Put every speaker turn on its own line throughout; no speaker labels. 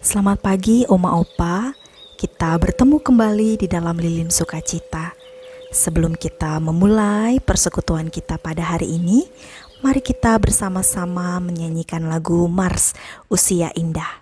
Selamat pagi Oma Opa, kita bertemu kembali di dalam Lilin Sukacita. Sebelum kita memulai persekutuan kita pada hari ini, mari kita bersama-sama menyanyikan lagu Mars Usia Indah.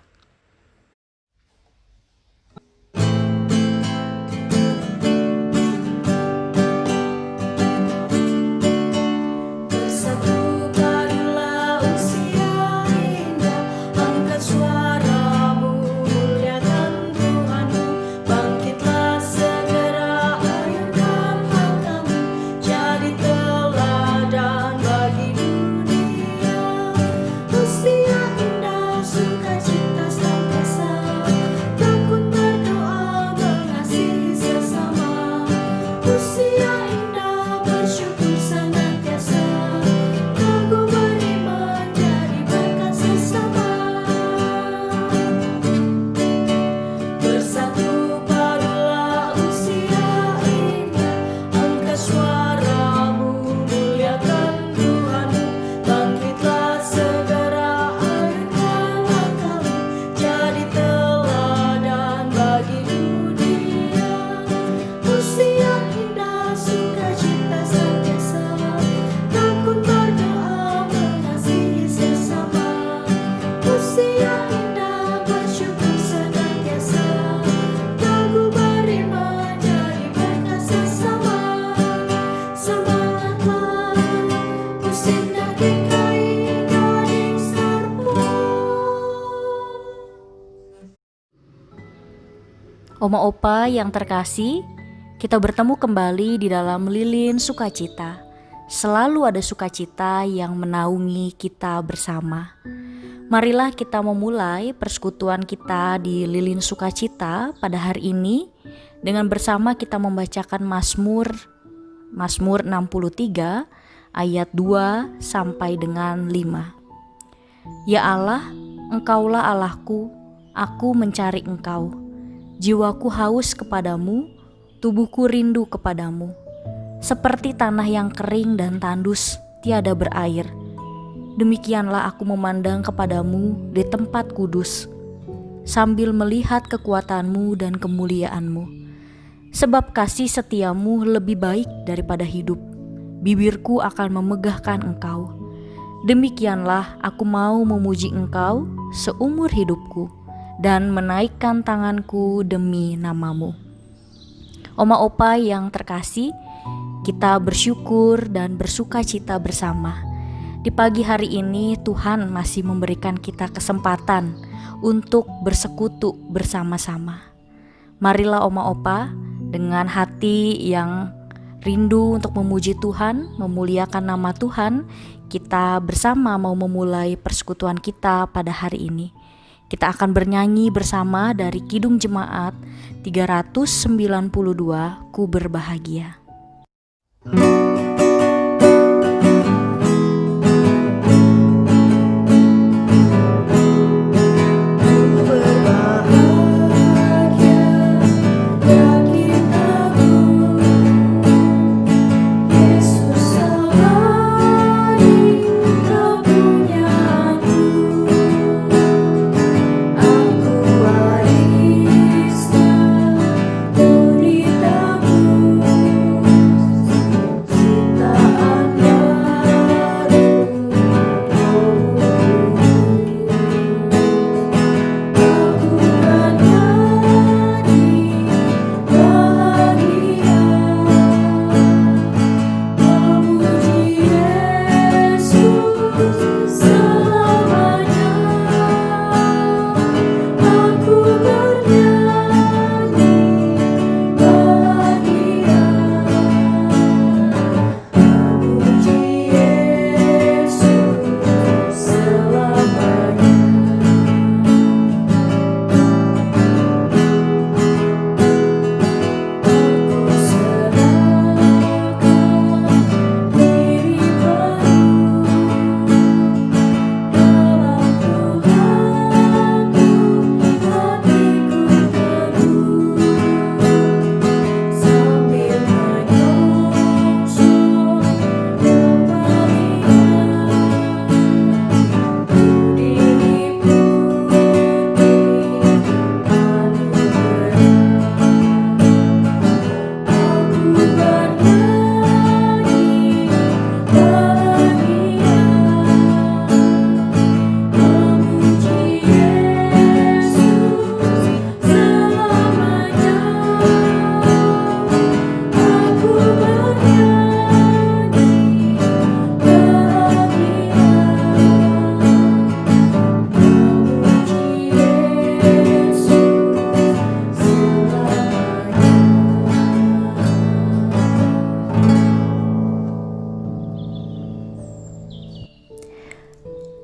Oma Opa yang terkasih, kita bertemu kembali di dalam Lilin Sukacita. Selalu ada sukacita yang menaungi kita bersama. Marilah kita memulai persekutuan kita di Lilin Sukacita pada hari ini dengan bersama kita membacakan Mazmur 63 ayat 2 sampai dengan 5. Ya Allah, Engkaulah Allahku, aku mencari Engkau. Jiwaku haus kepadamu, tubuhku rindu kepadamu. Seperti tanah yang kering dan tandus, tiada berair. Demikianlah aku memandang kepadamu di tempat kudus, sambil melihat kekuatanmu dan kemuliaanmu. Sebab kasih setiamu lebih baik daripada hidup, bibirku akan memegahkan engkau. Demikianlah aku mau memuji engkau seumur hidupku, dan menaikkan tanganku demi namamu. Oma Opa yang terkasih, kita bersyukur dan bersuka cita bersama. Di pagi hari ini Tuhan masih memberikan kita kesempatan untuk bersekutu bersama-sama. Marilah Oma Opa dengan hati yang rindu untuk memuji Tuhan, memuliakan nama Tuhan, kita bersama mau memulai persekutuan kita pada hari ini. Kita akan bernyanyi bersama dari Kidung Jemaat 392, Ku Berbahagia.
Aku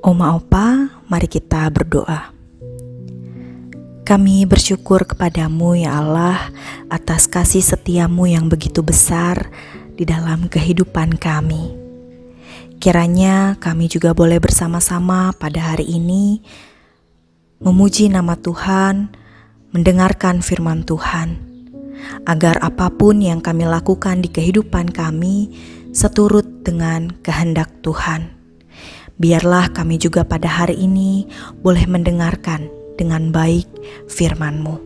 Oma Opa, mari kita berdoa. Kami bersyukur kepadamu ya Allah atas kasih setiamu yang begitu besar di dalam kehidupan kami. Kiranya kami juga boleh bersama-sama pada hari ini memuji nama Tuhan, mendengarkan firman Tuhan, agar apapun yang kami lakukan di kehidupan kami seturut dengan kehendak Tuhan. Biarlah kami juga pada hari ini boleh mendengarkan dengan baik firman-Mu.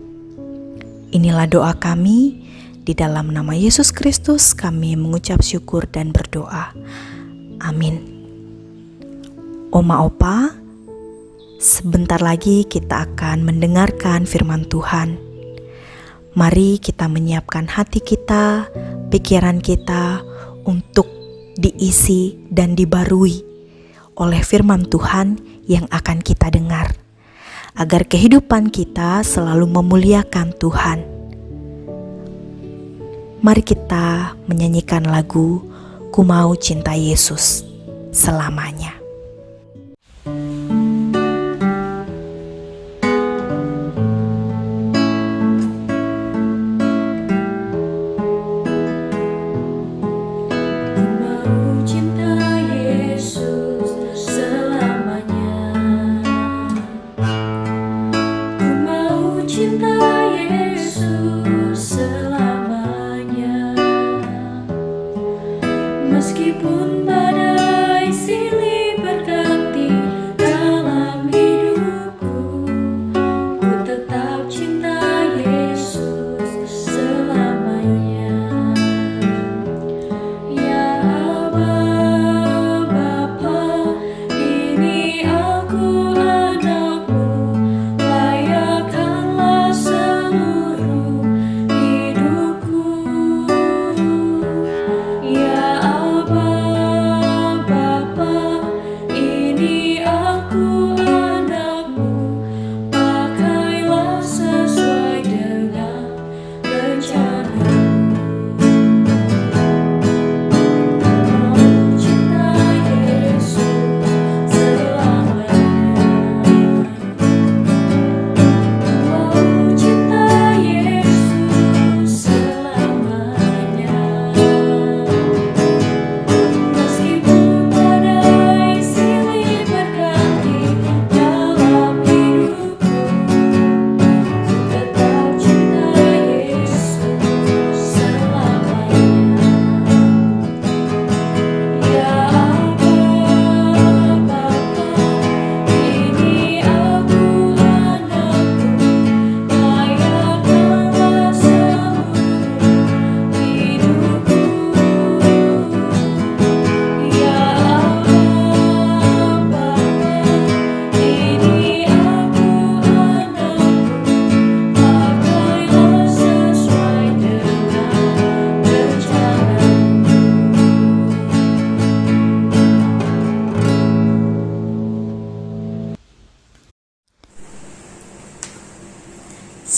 Inilah doa kami, di dalam nama Yesus Kristus kami mengucap syukur dan berdoa. Amin. Oma Opa, sebentar lagi kita akan mendengarkan firman Tuhan. Mari kita menyiapkan hati kita, pikiran kita untuk diisi dan dibarui oleh firman Tuhan yang akan kita dengar, agar kehidupan kita selalu memuliakan Tuhan. Mari kita menyanyikan lagu Ku Mau Cinta Yesus selamanya.
Meskipun badai silih berganti dalam hidupku, ku tetap cinta Yesus selamanya. Ya Aba, Bapa, ini aku anakmu, layakkanlah seluruh hidupku. Ya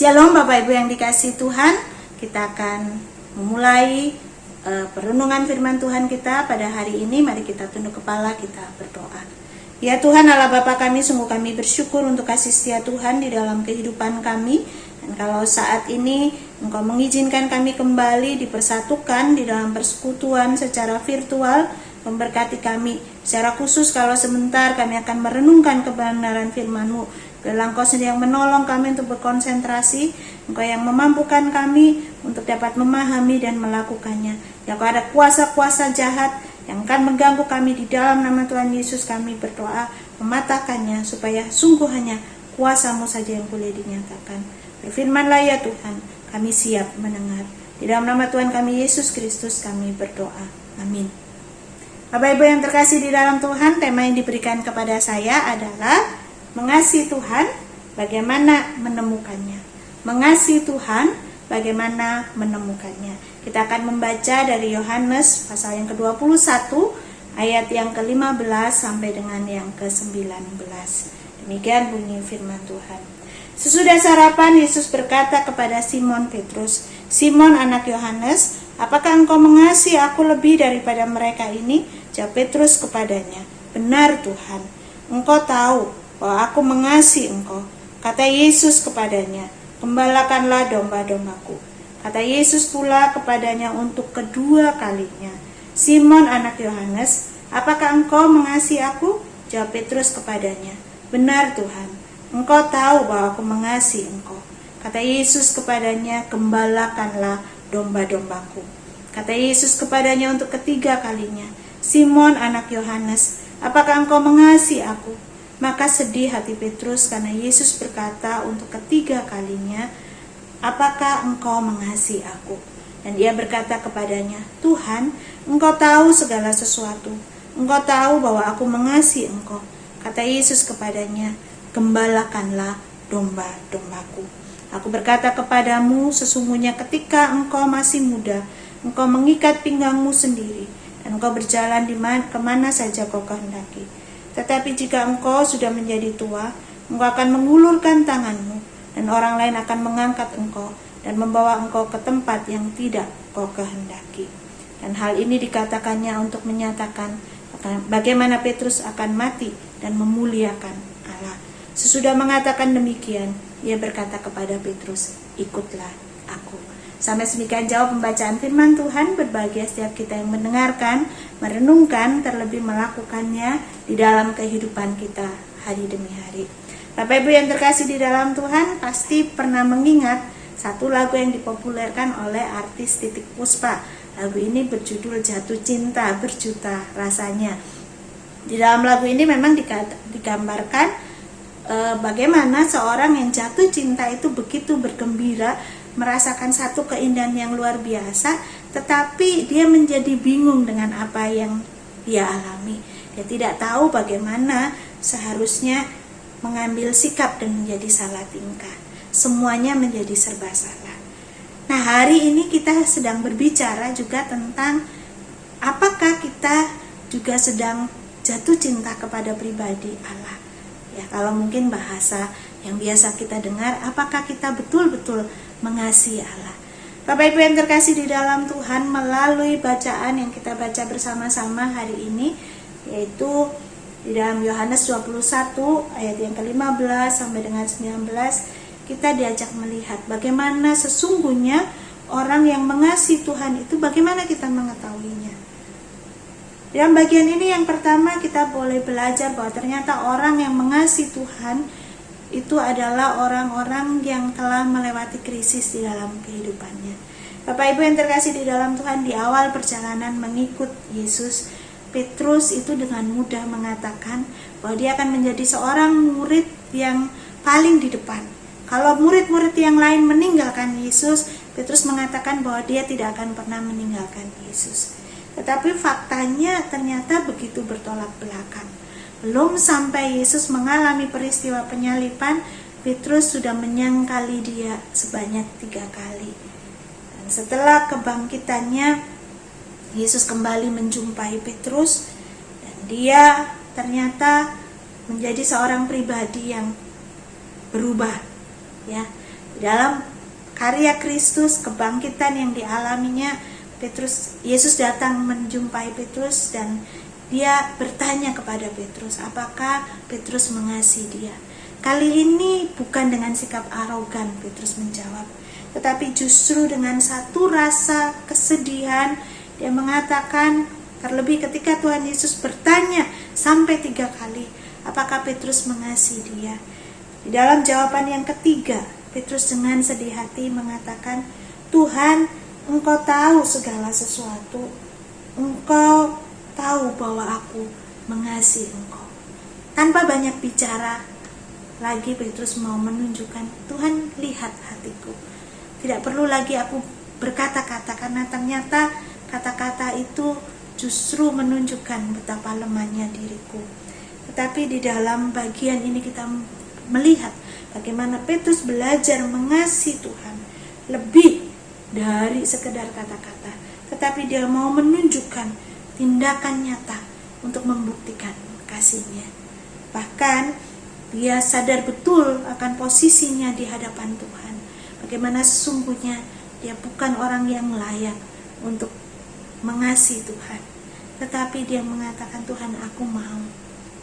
Shalom Bapak Ibu yang dikasihi Tuhan, kita akan memulai perenungan firman Tuhan kita pada hari ini. Mari kita tunduk kepala, kita berdoa. Ya Tuhan Allah Bapa kami, sungguh kami bersyukur untuk kasih setia Tuhan di dalam kehidupan kami. Dan kalau saat ini Engkau mengizinkan kami kembali dipersatukan di dalam persekutuan secara virtual, memberkati kami. Secara khusus kalau sebentar kami akan merenungkan kebenaran firman-Mu. Biarlah Engkau sendiri yang menolong kami untuk berkonsentrasi, Engkau yang memampukan kami untuk dapat memahami dan melakukannya. Ya, kalau ada kuasa-kuasa jahat yang akan mengganggu kami, di dalam nama Tuhan Yesus kami berdoa, mematahkannya, supaya sungguh hanya kuasa-Mu saja yang boleh dinyatakan. Berfirmanlah ya Tuhan, kami siap mendengar. Di dalam nama Tuhan kami Yesus Kristus kami berdoa. Amin. Bapak Ibu yang terkasih di dalam Tuhan, tema yang diberikan kepada saya adalah mengasihi Tuhan, bagaimana menemukannya. Mengasihi Tuhan, bagaimana menemukannya. Kita akan membaca dari Yohanes pasal yang ke-21, ayat yang ke-15 sampai dengan yang ke-19. Demikian bunyi firman Tuhan. Sesudah sarapan, Yesus berkata kepada Simon Petrus, "Simon anak Yohanes, apakah engkau mengasihi aku lebih daripada mereka ini?" Jawab Petrus kepadanya, "Benar Tuhan, engkau tahu bahwa aku mengasihi engkau. Kata Yesus kepadanya, gembalakanlah domba-dombaku. Kata Yesus pula kepadanya untuk kedua kalinya, Simon anak Yohanes, apakah engkau mengasihi aku? Jawab Petrus kepadanya, benar Tuhan, engkau tahu bahwa aku mengasihi engkau. Kata Yesus kepadanya, gembalakanlah domba-dombaku. Kata Yesus kepadanya untuk ketiga kalinya, Simon anak Yohanes, apakah engkau mengasihi aku? Maka sedih hati Petrus karena Yesus berkata untuk ketiga kalinya, apakah engkau mengasihi aku? Dan dia berkata kepadanya, Tuhan, engkau tahu segala sesuatu. Engkau tahu bahwa aku mengasihi engkau. Kata Yesus kepadanya, gembalakanlah domba-dombaku. Aku berkata kepadamu, sesungguhnya ketika engkau masih muda, engkau mengikat pinggangmu sendiri, dan engkau berjalan kemana saja kau kehendaki. Tetapi jika engkau sudah menjadi tua, engkau akan mengulurkan tanganmu, dan orang lain akan mengangkat engkau, dan membawa engkau ke tempat yang tidak kau kehendaki. Dan hal ini dikatakannya untuk menyatakan bagaimana Petrus akan mati dan memuliakan Allah. Sesudah mengatakan demikian, ia berkata kepada Petrus, ikutlah aku. Sampai demikian jauh pembacaan firman Tuhan. Berbahagia setiap kita yang mendengarkan, merenungkan, terlebih melakukannya di dalam kehidupan kita hari demi hari. Bapak Ibu yang terkasih di dalam Tuhan, pasti pernah mengingat satu lagu yang dipopulerkan oleh artis Titiek Puspa. Lagu ini berjudul Jatuh Cinta Berjuta Rasanya. Di dalam lagu ini memang digambarkan bagaimana seorang yang jatuh cinta itu begitu bergembira, merasakan satu keindahan yang luar biasa, tetapi dia menjadi bingung dengan apa yang dia alami. Dia tidak tahu bagaimana seharusnya mengambil sikap dan menjadi salah tingkah. Semuanya menjadi serba salah. Nah, hari ini kita sedang berbicara juga tentang apakah kita juga sedang jatuh cinta kepada pribadi Allah. Ya, kalau mungkin bahasa yang biasa kita dengar, apakah kita betul-betul mengasihi Allah. Bapak Ibu yang terkasih di dalam Tuhan, melalui bacaan yang kita baca bersama-sama hari ini, yaitu di dalam Yohanes 21 ayat yang ke-15 sampai dengan 19, kita diajak melihat bagaimana sesungguhnya orang yang mengasihi Tuhan itu, bagaimana kita mengetahuinya. Dalam bagian ini yang pertama kita boleh belajar bahwa ternyata orang yang mengasihi Tuhan itu adalah orang-orang yang telah melewati krisis di dalam kehidupannya. Bapak Ibu yang terkasih di dalam Tuhan, di awal perjalanan mengikut Yesus, Petrus itu dengan mudah mengatakan bahwa dia akan menjadi seorang murid yang paling di depan. Kalau murid-murid yang lain meninggalkan Yesus, Petrus mengatakan bahwa dia tidak akan pernah meninggalkan Yesus. Tetapi faktanya ternyata begitu bertolak belakang. Belum sampai Yesus mengalami peristiwa penyaliban, Petrus sudah menyangkali dia sebanyak 3 kali. Dan setelah kebangkitannya, Yesus kembali menjumpai Petrus, dan dia ternyata menjadi seorang pribadi yang berubah. Ya, dalam karya Kristus, kebangkitan yang dialaminya, Yesus datang menjumpai Petrus dan dia bertanya kepada Petrus, apakah Petrus mengasihi dia. Kali ini bukan dengan sikap arogan Petrus menjawab, tetapi justru dengan satu rasa kesedihan. Dia mengatakan, terlebih ketika Tuhan Yesus bertanya sampai 3 kali, apakah Petrus mengasihi dia. Di dalam jawaban yang ketiga, Petrus dengan sedih hati mengatakan, Tuhan, Engkau tahu segala sesuatu. Engkau tahu bahwa aku mengasihi Engkau. Tanpa banyak bicara lagi, Petrus mau menunjukkan, Tuhan lihat hatiku. Tidak perlu lagi aku berkata-kata, karena ternyata kata-kata itu justru menunjukkan betapa lemahnya diriku. Tetapi di dalam bagian ini kita melihat bagaimana Petrus belajar mengasihi Tuhan lebih dari sekedar kata-kata, tetapi dia mau menunjukkan tindakan nyata untuk membuktikan kasihnya. Bahkan dia sadar betul akan posisinya di hadapan Tuhan, bagaimana sesungguhnya dia bukan orang yang layak untuk mengasihi Tuhan, tetapi dia mengatakan, Tuhan, aku mau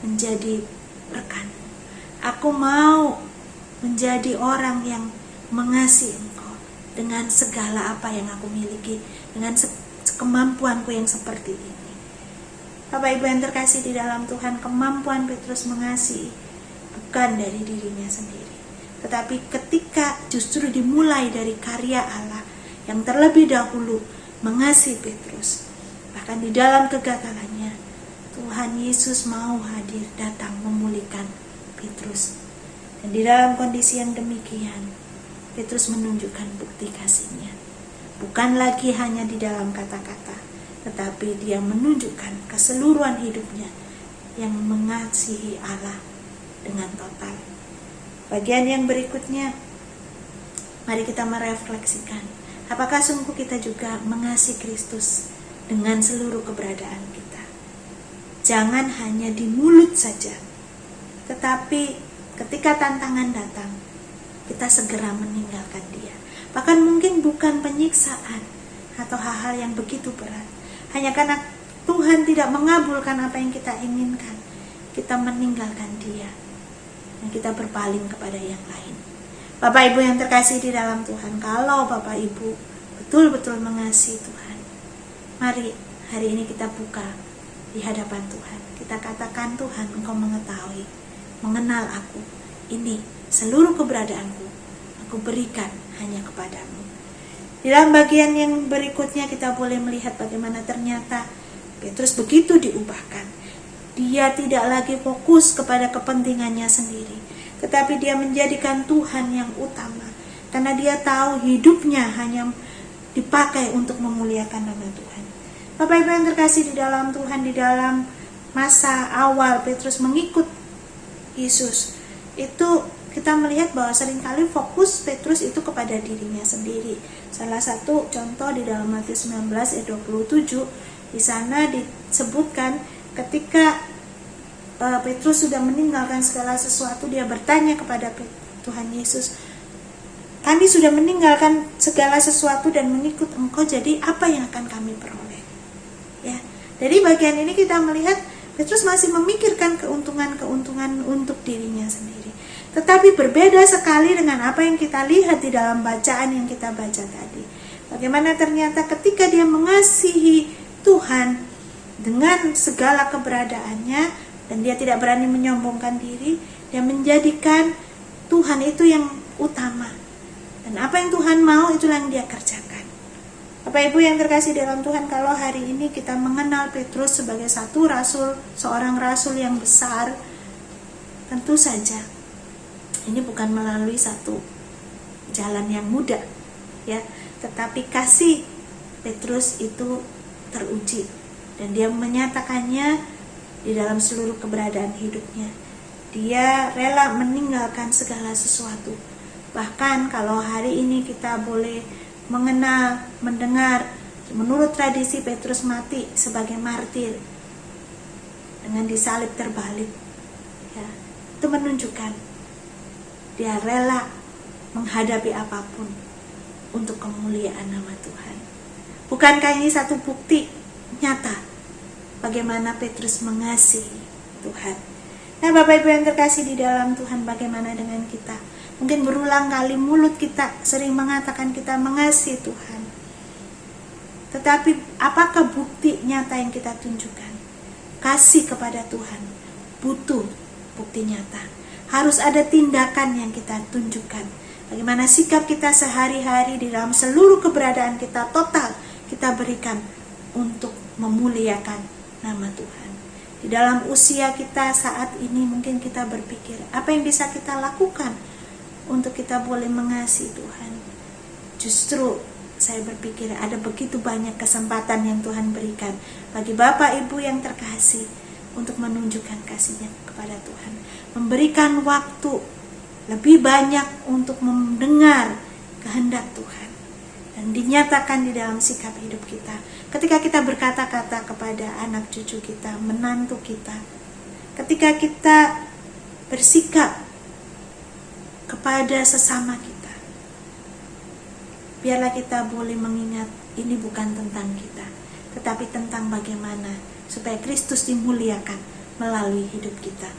menjadi rekanmu. Aku mau menjadi orang yang mengasihi engkau dengan segala apa yang aku miliki, dengan kemampuanku yang seperti ini. Bapak Ibu yang terkasih di dalam Tuhan, kemampuan Petrus mengasihi bukan dari dirinya sendiri, tetapi ketika justru dimulai dari karya Allah yang terlebih dahulu mengasihi Petrus. Bahkan di dalam kegagalannya, Tuhan Yesus mau hadir datang memulihkan Petrus. Dan di dalam kondisi yang demikian, Petrus menunjukkan bukti kasihnya. Bukan lagi hanya di dalam kata-kata, tetapi dia menunjukkan keseluruhan hidupnya yang mengasihi Allah dengan total. Bagian yang berikutnya, mari kita merefleksikan, apakah sungguh kita juga mengasihi Kristus dengan seluruh keberadaan kita. Jangan hanya di mulut saja, tetapi ketika tantangan datang, kita segera meninggalkan dia. Bahkan mungkin bukan penyiksaan atau hal-hal yang begitu berat, hanya karena Tuhan tidak mengabulkan apa yang kita inginkan, kita meninggalkan dia dan kita berpaling kepada yang lain. Bapak Ibu yang terkasih di dalam Tuhan, kalau Bapak Ibu betul-betul mengasihi Tuhan, mari hari ini kita buka di hadapan Tuhan. Kita katakan, Tuhan, Engkau mengetahui, mengenal aku. Ini seluruh keberadaanku, aku berikan hanya kepadamu. Di dalam bagian yang berikutnya kita boleh melihat bagaimana ternyata Petrus begitu diubahkan. Dia tidak lagi fokus kepada kepentingannya sendiri, tetapi dia menjadikan Tuhan yang utama. Karena dia tahu hidupnya hanya dipakai untuk memuliakan nama Tuhan. Bapak Ibu yang terkasih di dalam Tuhan, di dalam masa awal Petrus mengikut Yesus, itu kita melihat bahwa seringkali fokus Petrus itu kepada dirinya sendiri. Salah satu contoh di dalam Matius 19 ayat 27, di sana disebutkan ketika Petrus sudah meninggalkan segala sesuatu, dia bertanya kepada Tuhan Yesus, kami sudah meninggalkan segala sesuatu dan mengikut Engkau, jadi apa yang akan kami peroleh? Ya, dari bagian ini kita melihat Petrus masih memikirkan keuntungan-keuntungan untuk dirinya sendiri. Tetapi berbeda sekali dengan apa yang kita lihat di dalam bacaan yang kita baca tadi. Bagaimana ternyata ketika dia mengasihi Tuhan dengan segala keberadaannya, dan dia tidak berani menyombongkan diri, dia menjadikan Tuhan itu yang utama. Dan apa yang Tuhan mau, itulah yang dia kerjakan. Bapak Ibu yang terkasih dalam Tuhan, kalau hari ini kita mengenal Petrus sebagai satu rasul, seorang rasul yang besar, tentu saja ini bukan melalui satu jalan yang mudah, ya, tetapi kasih Petrus itu teruji dan dia menyatakannya di dalam seluruh keberadaan hidupnya. Dia rela meninggalkan segala sesuatu. Bahkan kalau hari ini kita boleh mengenal, mendengar, menurut tradisi Petrus mati sebagai martir dengan disalib terbalik, ya, itu menunjukkan dia rela menghadapi apapun untuk kemuliaan nama Tuhan. Bukankah ini satu bukti nyata bagaimana Petrus mengasihi Tuhan? Nah, Bapak Ibu yang terkasih di dalam Tuhan, bagaimana dengan kita? Mungkin berulang kali mulut kita sering mengatakan kita mengasihi Tuhan, tetapi apakah bukti nyata yang kita tunjukkan? Kasih kepada Tuhan butuh bukti nyata. Harus ada tindakan yang kita tunjukkan. Bagaimana sikap kita sehari-hari di dalam seluruh keberadaan kita, total kita berikan untuk memuliakan nama Tuhan. Di dalam usia kita saat ini mungkin kita berpikir, apa yang bisa kita lakukan untuk kita boleh mengasihi Tuhan? Justru saya berpikir ada begitu banyak kesempatan yang Tuhan berikan bagi Bapak Ibu yang terkasih untuk menunjukkan kasihnya kepada Tuhan. Memberikan waktu lebih banyak untuk mendengar kehendak Tuhan. Dan dinyatakan di dalam sikap hidup kita. Ketika kita berkata-kata kepada anak cucu kita, menantu kita. Ketika kita bersikap kepada sesama kita. Biarlah kita boleh mengingat ini bukan tentang kita, tetapi tentang bagaimana supaya Kristus dimuliakan melalui hidup kita.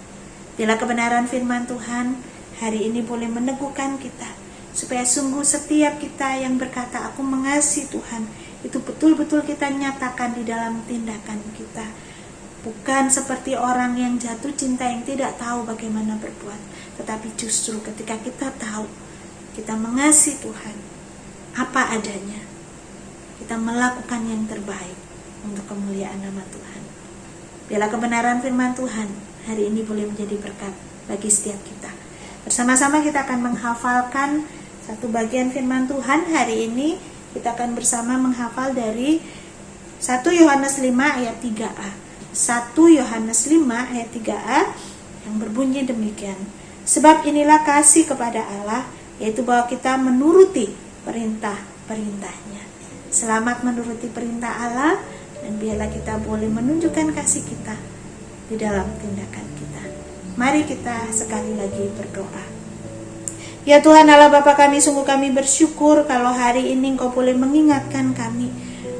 Bila kebenaran firman Tuhan hari ini boleh meneguhkan kita, supaya sungguh setiap kita yang berkata aku mengasihi Tuhan, itu betul-betul kita nyatakan di dalam tindakan kita. Bukan seperti orang yang jatuh cinta yang tidak tahu bagaimana berbuat, tetapi justru ketika kita tahu kita mengasihi Tuhan apa adanya, kita melakukan yang terbaik untuk kemuliaan nama Tuhan. Bila kebenaran firman Tuhan hari ini boleh menjadi berkat bagi setiap kita. Bersama-sama kita akan menghafalkan satu bagian firman Tuhan hari ini. Kita akan bersama menghafal dari 1 Yohanes 5 ayat 3a. 1 Yohanes 5 ayat 3a yang berbunyi demikian. Sebab inilah kasih kepada Allah, yaitu bahwa kita menuruti perintah-perintahnya. Selamat menuruti perintah Allah, dan biarlah kita boleh menunjukkan kasih kita di dalam tindakan kita. Mari kita sekali lagi berdoa. Ya Tuhan Allah Bapa kami, sungguh kami bersyukur kalau hari ini Engkau boleh mengingatkan kami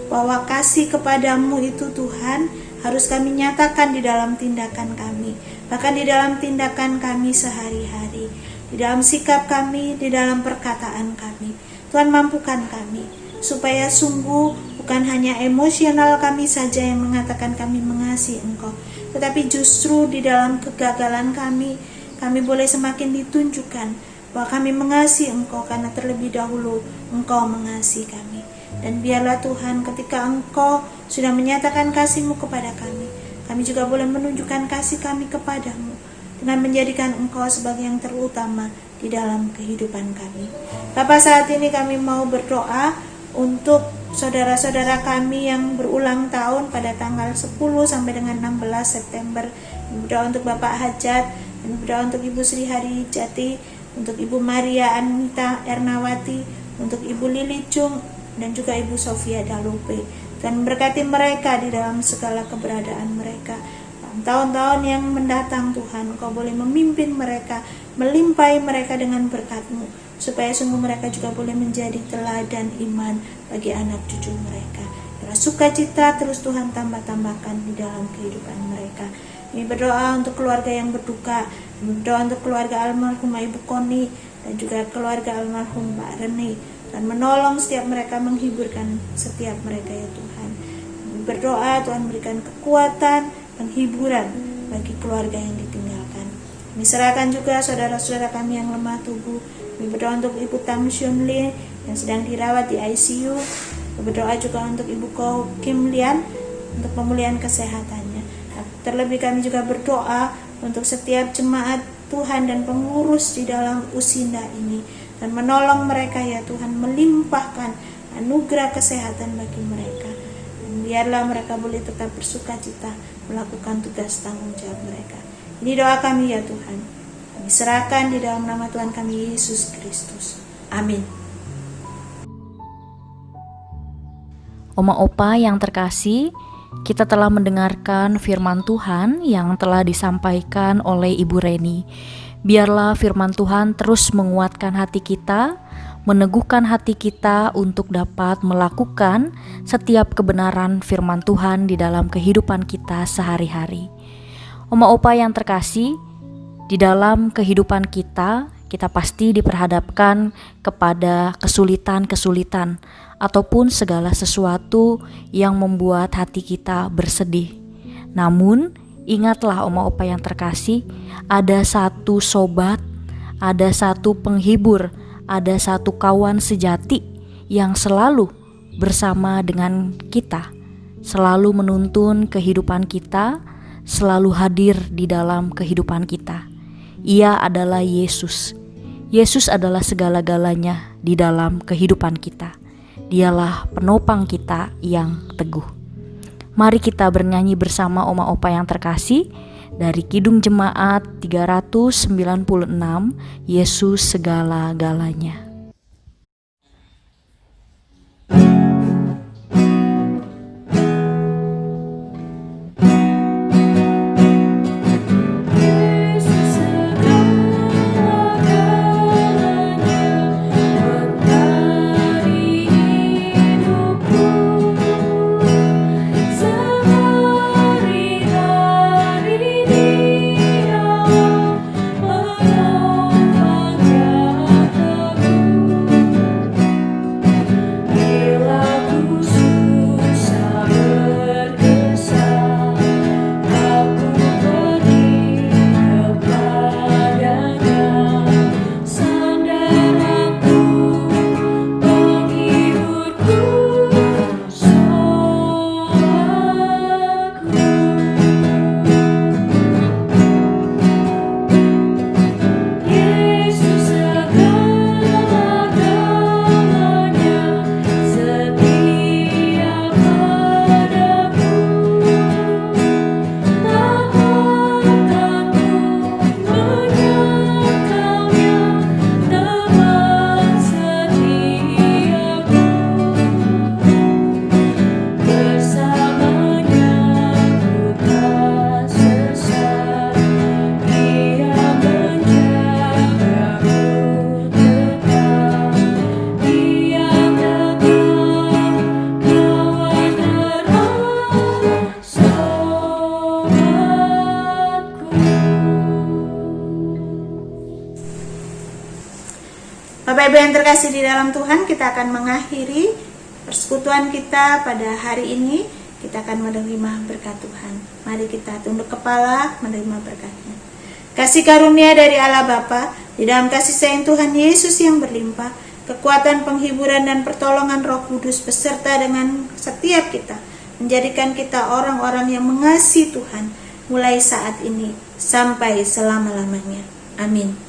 bahwa kasih kepadamu itu Tuhan harus kami nyatakan di dalam tindakan kami, bahkan di dalam tindakan kami sehari-hari, di dalam sikap kami, di dalam perkataan kami. Tuhan, mampukan kami supaya sungguh bukan hanya emosional kami saja yang mengatakan kami mengasihi Engkau, tetapi justru di dalam kegagalan kami boleh semakin ditunjukkan bahwa kami mengasihi Engkau karena terlebih dahulu Engkau mengasihi kami. Dan biarlah Tuhan ketika Engkau sudah menyatakan kasih-Mu kepada kami juga boleh menunjukkan kasih kami kepadamu dengan menjadikan Engkau sebagai yang terutama di dalam kehidupan kami. Bapa, saat ini kami mau berdoa untuk saudara-saudara kami yang berulang tahun pada tanggal 10 sampai dengan 16 September. Berdoa untuk Bapak Hajat, dan berdoa untuk Ibu Sri Hari Jati, untuk Ibu Maria Anita Ernawati, untuk Ibu Lili Chung, dan juga Ibu Sofia Dalupe. Dan berkati mereka di dalam segala keberadaan mereka. Tahun-tahun yang mendatang Tuhan, Engkau boleh memimpin mereka, melimpahi mereka dengan berkat-Mu, supaya sungguh mereka juga boleh menjadi teladan iman bagi anak cucu mereka. Biarlah sukacita terus Tuhan tambah-tambahkan di dalam kehidupan mereka. Kami berdoa untuk keluarga yang berduka, berdoa untuk keluarga almarhum Ibu Koni, dan juga keluarga almarhum Pak Rene, dan menolong setiap mereka, menghiburkan setiap mereka ya Tuhan. Kami berdoa Tuhan berikan kekuatan, penghiburan bagi keluarga yang ditinggalkan. Kami serahkan juga saudara-saudara kami yang lemah tubuh. Kami berdoa untuk Ibu Tam Shun Lee yang sedang dirawat di ICU. Kami berdoa juga untuk Ibu Ko Kim Lian untuk pemulihan kesehatannya. Terlebih kami juga berdoa untuk setiap jemaat Tuhan dan pengurus di dalam Usinda ini, dan menolong mereka ya Tuhan, melimpahkan anugerah kesehatan bagi mereka. Dan biarlah mereka boleh tetap bersukacita melakukan tugas tanggung jawab mereka. Ini doa kami ya Tuhan. Kami serahkan di dalam nama Tuhan kami Yesus Kristus. Amin.
Oma Opa yang terkasih, kita telah mendengarkan firman Tuhan yang telah disampaikan oleh Ibu Reni. Biarlah firman Tuhan terus menguatkan hati kita, meneguhkan hati kita untuk dapat melakukan setiap kebenaran firman Tuhan di dalam kehidupan kita sehari-hari. Oma Opa yang terkasih, di dalam kehidupan kita pasti diperhadapkan kepada kesulitan-kesulitan ataupun segala sesuatu yang membuat hati kita bersedih. Namun, ingatlah Oma Opa yang terkasih, ada satu sobat, ada satu penghibur, ada satu kawan sejati yang selalu bersama dengan kita, selalu menuntun kehidupan kita, selalu hadir di dalam kehidupan kita. Ia adalah Yesus. Yesus adalah segala-galanya di dalam kehidupan kita. Dialah penopang kita yang teguh. Mari kita bernyanyi bersama Oma Opa yang terkasih dari Kidung Jemaat 396, Yesus segala-galanya.
Sehari-hari Dia
Bapak Ibu yang terkasih di dalam Tuhan, kita akan mengakhiri persekutuan kita pada hari ini. Kita akan menerima berkat Tuhan. Mari kita tunduk kepala menerima berkatnya. Kasih karunia dari Allah Bapa, di dalam kasih sayang Tuhan Yesus yang berlimpah, kekuatan penghiburan dan pertolongan Roh Kudus beserta dengan setiap kita, menjadikan kita orang-orang yang mengasihi Tuhan mulai saat ini sampai selama-lamanya. Amin.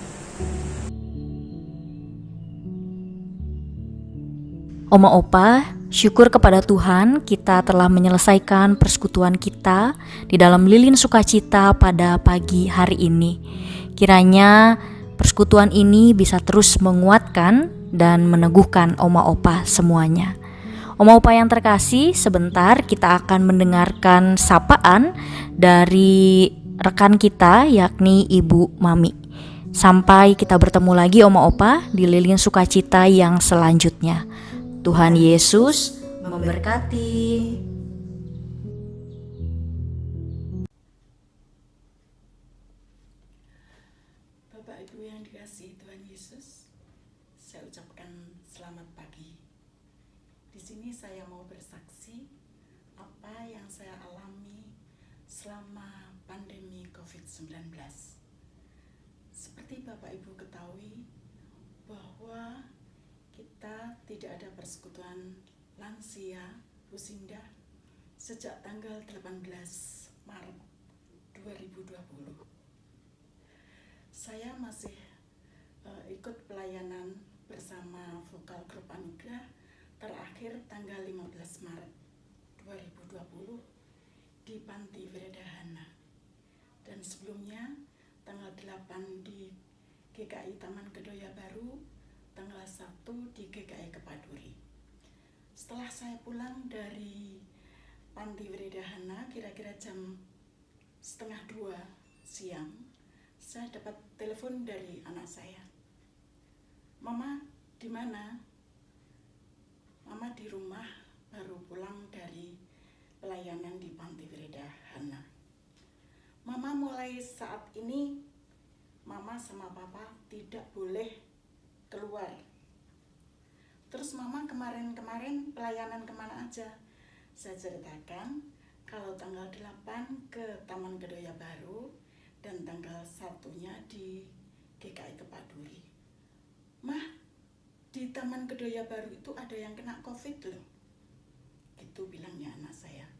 Oma Opa, syukur kepada Tuhan kita telah menyelesaikan persekutuan kita di dalam lilin sukacita pada pagi hari ini. Kiranya persekutuan ini bisa terus menguatkan dan meneguhkan Oma Opa semuanya. Oma Opa yang terkasih, sebentar kita akan mendengarkan sapaan dari rekan kita yakni Ibu Mami. Sampai kita bertemu lagi Oma Opa di lilin sukacita yang selanjutnya. Tuhan Yesus memberkati.
Bapak Ibu yang dikasihi Tuhan Yesus, saya ucapkan selamat pagi. Di sini saya mau bersaksi apa yang saya alami selama pandemi COVID-19. Seperti Bapak Ibu ketahui bahwa kita tidak ada persekutuan lansia Husinda sejak tanggal 18 Maret 2020. Saya masih ikut pelayanan bersama Vokal Grup Anugerah terakhir tanggal 15 Maret 2020 di Panti Wiradahana. Dan sebelumnya tanggal 8 di GKI Taman Kedoya Baru, tanggal 1 di GKI Kepaduri. Setelah saya pulang dari Panti Wiradahana kira-kira jam 1:30 siang, saya dapat telepon dari anak saya. Mama, di mana? Mama di rumah, baru pulang dari pelayanan di Panti Wiradahana. Mama mulai saat ini, Mama sama Papa tidak boleh keluar. Terus Mama kemarin pelayanan kemana aja? Saya ceritakan kalau tanggal 8 ke Taman Kedoya Baru dan tanggal 1-nya di GKI Kepaduri. Mah, di Taman Kedoya Baru itu ada yang kena COVID loh. Gitu bilangnya anak saya.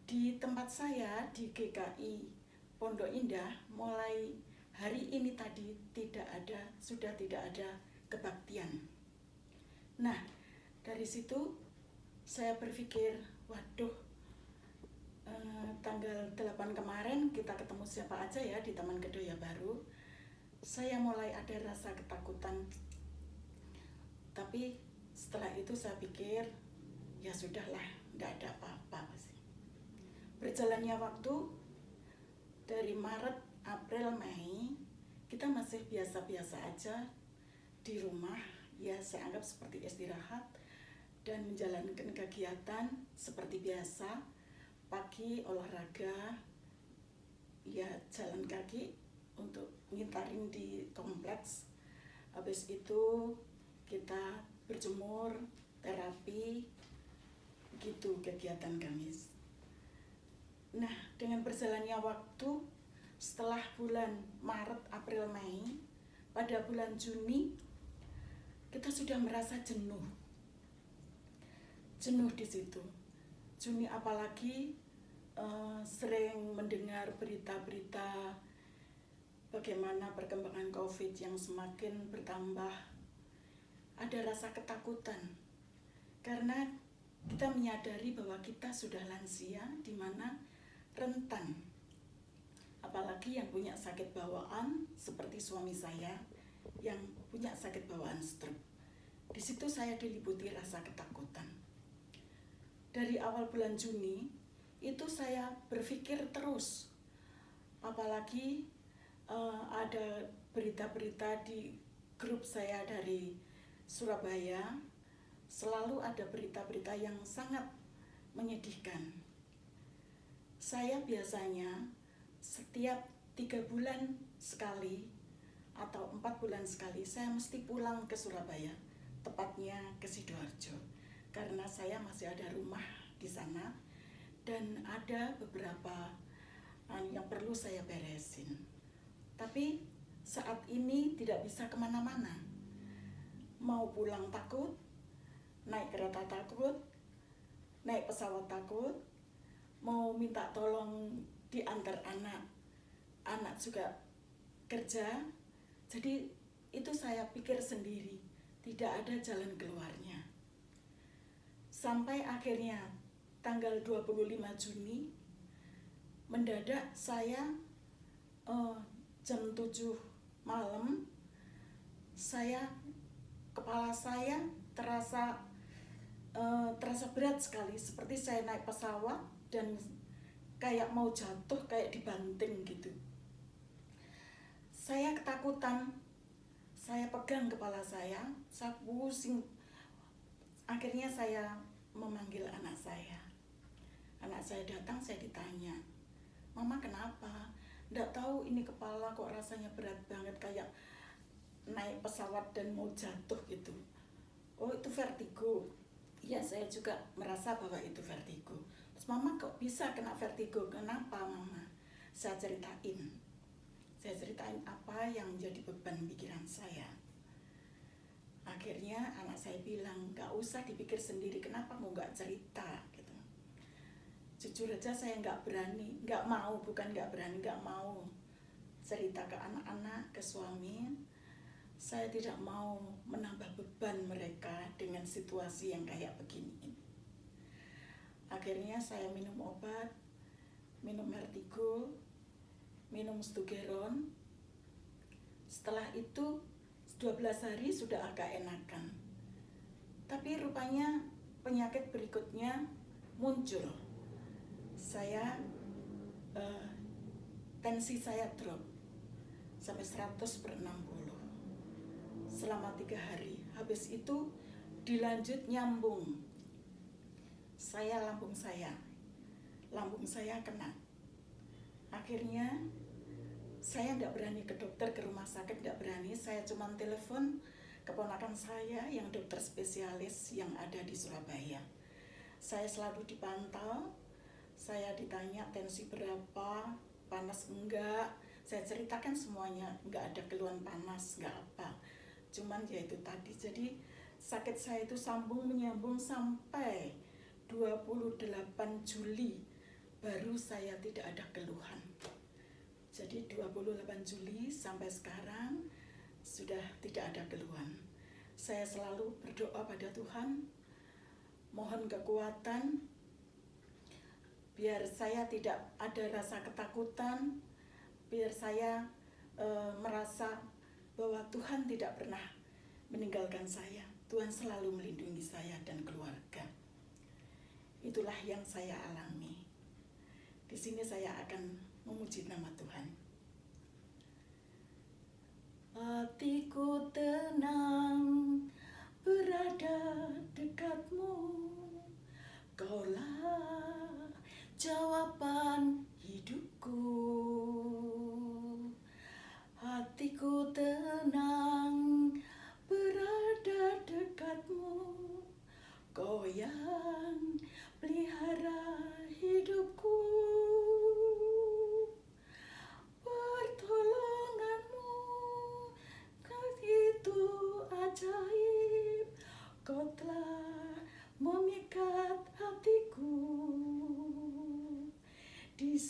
Di tempat saya di GKI Pondok Indah mulai hari ini tadi sudah tidak ada kebaktian. Nah, dari situ saya berpikir, waduh, tanggal 8 kemarin kita ketemu siapa aja ya di Taman Kedoya Baru. Saya mulai ada rasa ketakutan. Tapi setelah itu saya pikir, ya sudahlah, tidak ada apa-apa. Berjalannya waktu, dari Maret, April, Mei, kita masih biasa-biasa aja di rumah. Ya saya anggap seperti istirahat dan menjalankan kegiatan seperti biasa. Pagi olahraga, ya jalan kaki untuk ngintarin di kompleks. Habis itu kita berjemur, terapi, begitu kegiatan kami. Nah, dengan berjalannya waktu, setelah bulan Maret, April, Mei, pada bulan Juni, kita sudah merasa jenuh di situ. Juni apalagi sering mendengar berita-berita bagaimana perkembangan COVID yang semakin bertambah. Ada rasa ketakutan karena kita menyadari bahwa kita sudah lansia, di mana rentan. Apalagi yang punya sakit bawaan seperti suami saya yang punya sakit bawaan stroke. Di situ saya diliputi rasa ketakutan. Dari awal bulan Juni itu saya berpikir terus, apalagi ada berita-berita di grup saya dari Surabaya, selalu ada berita-berita yang sangat menyedihkan. Saya biasanya setiap 3 bulan sekali atau 4 bulan sekali saya mesti pulang ke Surabaya, tepatnya ke Sidoarjo, karena saya masih ada rumah di sana dan ada beberapa yang perlu saya beresin. Tapi saat ini tidak bisa kemana-mana, mau pulang takut, naik kereta takut, naik pesawat takut, mau minta tolong diantar anak juga kerja. Jadi itu saya pikir sendiri, tidak ada jalan keluarnya. Sampai akhirnya tanggal 25 Juni mendadak saya jam 7 malam kepala saya terasa berat sekali, seperti saya naik pesawat dan kayak mau jatuh, kayak dibanting gitu. Saya ketakutan, saya pegang kepala saya pusing. Akhirnya saya memanggil anak saya. Anak saya datang, saya ditanya, "Mama kenapa?" "Nggak tahu, ini kepala kok rasanya berat banget, kayak naik pesawat dan mau jatuh gitu." "Oh, itu vertigo." Iya, saya juga merasa bahwa itu vertigo. Terus, "Mama kok bisa kena vertigo? Kenapa, Mama?" Saya ceritain apa yang menjadi beban pikiran saya. Akhirnya anak saya bilang, "Gak usah dipikir sendiri, kenapa mau gak cerita?" Gitu. Jujur aja saya gak mau cerita ke anak-anak, ke suami. Saya tidak mau menambah beban mereka dengan situasi yang kayak begini. Akhirnya saya minum obat, minum vertigo, minum Stugeron. Setelah itu 12 hari sudah agak enakan. Tapi rupanya penyakit berikutnya muncul. Tensi saya drop sampai 100/60 selama 3 hari. Habis itu dilanjut nyambung. Lambung saya kena. Akhirnya saya tidak berani ke dokter, ke rumah sakit tidak berani. Saya cuma telepon keponakan saya yang dokter spesialis yang ada di Surabaya. Saya selalu dipantau, saya ditanya tensi berapa, panas enggak. Saya ceritakan semuanya, enggak ada keluhan panas, enggak apa. Cuman ya itu tadi, jadi sakit saya itu sambung menyambung sampai 28 Juli baru saya tidak ada keluhan. Jadi 28 Juli sampai sekarang sudah tidak ada keluhan. Saya selalu berdoa pada Tuhan, mohon kekuatan, biar saya tidak ada rasa ketakutan, biar saya merasa bahwa Tuhan tidak pernah meninggalkan saya. Tuhan selalu melindungi saya dan keluarga. Itulah yang saya alami. Di sini saya akan memuji nama Tuhan. Hatiku tenang berada dekatmu, Kaulah jawaban hidupku. Hatiku tenang berada dekatmu, Kau yang pelihara hidupku. Pertolonganmu itu ajaib, Kau telah memikat hatiku. Di